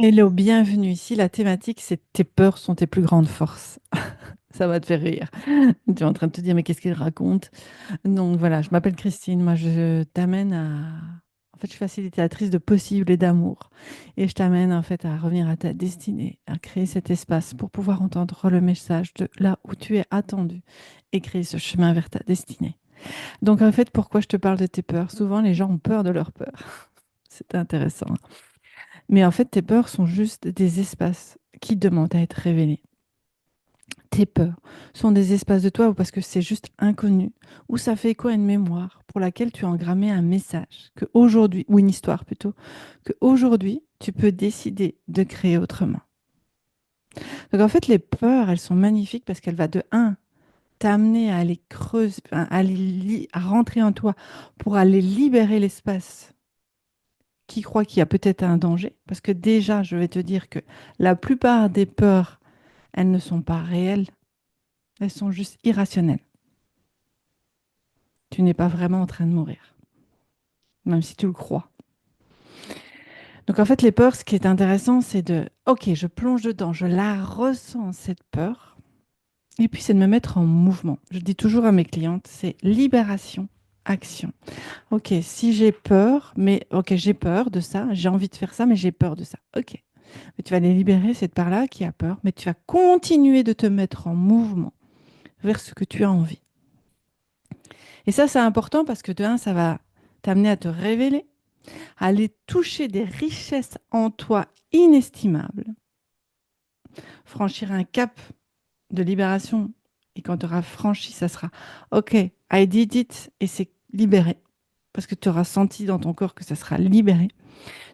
Hello, bienvenue ici. La thématique, c'est tes peurs sont tes plus grandes forces. Ça va te faire rire. Tu es en train de te dire, mais qu'est-ce qu'il raconte? Donc voilà, je m'appelle Christine. Moi, je t'amène à... En fait, je suis facilitatrice de possibles et d'amour. Et je t'amène en fait à revenir à ta destinée, à créer cet espace pour pouvoir entendre le message de là où tu es attendu et créer ce chemin vers ta destinée. Donc en fait, pourquoi je te parle de tes peurs? Souvent, les gens ont peur de leurs peurs. C'est intéressant. Mais en fait, tes peurs sont juste des espaces qui demandent à être révélés. Tes peurs sont des espaces de toi ou parce que c'est juste inconnu, ou ça fait écho à une mémoire pour laquelle tu as engrammé un message, que aujourd'hui, ou une histoire plutôt, que aujourd'hui, tu peux décider de créer autrement. Donc en fait, les peurs, elles sont magnifiques parce qu'elles vont de un t'amener à aller creuser, enfin, à rentrer en toi pour aller libérer l'espace qui croit qu'il y a peut-être un danger. Parce que déjà, je vais te dire que la plupart des peurs, elles ne sont pas réelles, elles sont juste irrationnelles. Tu n'es pas vraiment en train de mourir, même si tu le crois. Donc en fait, les peurs, ce qui est intéressant, c'est de, ok, je plonge dedans, je la ressens, cette peur, et puis c'est de me mettre en mouvement. Je dis toujours à mes clientes, c'est libération, action. Ok, si j'ai peur, mais ok, j'ai peur de ça, j'ai envie de faire ça, mais j'ai peur de ça. Ok, mais tu vas les libérer, cette part-là qui a peur, mais tu vas continuer de te mettre en mouvement vers ce que tu as envie. Et ça, c'est important parce que de un, ça va t'amener à te révéler, à aller toucher des richesses en toi inestimables, franchir un cap de libération. Et quand tu auras franchi, ça sera OK, I did it et c'est libéré. Parce que tu auras senti dans ton corps que ça sera libéré.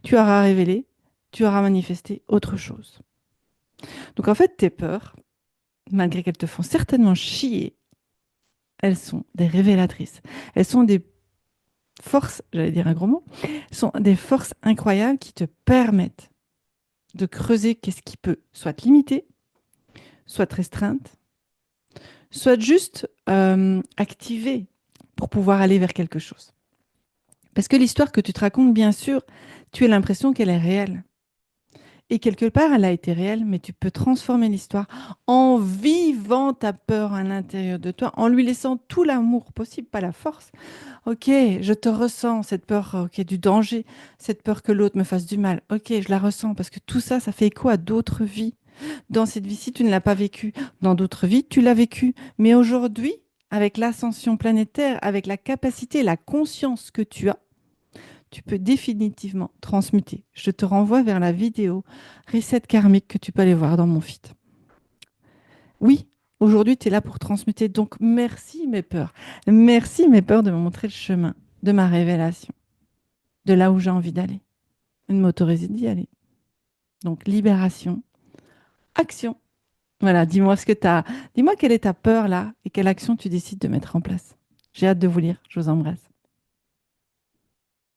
Tu auras révélé, tu auras manifesté autre chose. Donc en fait, tes peurs, malgré qu'elles te font certainement chier, elles sont des révélatrices. Elles sont des forces, j'allais dire un gros mot, sont des forces incroyables qui te permettent de creuser qu'est-ce qui peut soit te limiter, soit te restreinte, soit juste activer pour pouvoir aller vers quelque chose. Parce que l'histoire que tu te racontes, bien sûr, tu as l'impression qu'elle est réelle. Et quelque part, elle a été réelle, mais tu peux transformer l'histoire en vivant ta peur à l'intérieur de toi, en lui laissant tout l'amour possible, pas la force. Ok, je te ressens, cette peur ok, du danger, cette peur que l'autre me fasse du mal. Ok, je la ressens parce que tout ça, ça fait écho à d'autres vies. Dans cette vie-ci, tu ne l'as pas vécu. Dans d'autres vies, tu l'as vécu. Mais aujourd'hui, avec l'ascension planétaire, avec la capacité, la conscience que tu as, tu peux définitivement transmuter. Je te renvoie vers la vidéo Reset karmique que tu peux aller voir dans mon feed. Oui, aujourd'hui, tu es là pour transmuter. Donc, merci mes peurs. Merci mes peurs de me montrer le chemin de ma révélation, de là où j'ai envie d'aller, de m'autoriser d'y aller. Donc, libération, action. Voilà, dis-moi ce que tu as. Dis-moi quelle est ta peur là et quelle action tu décides de mettre en place. J'ai hâte de vous lire. Je vous embrasse.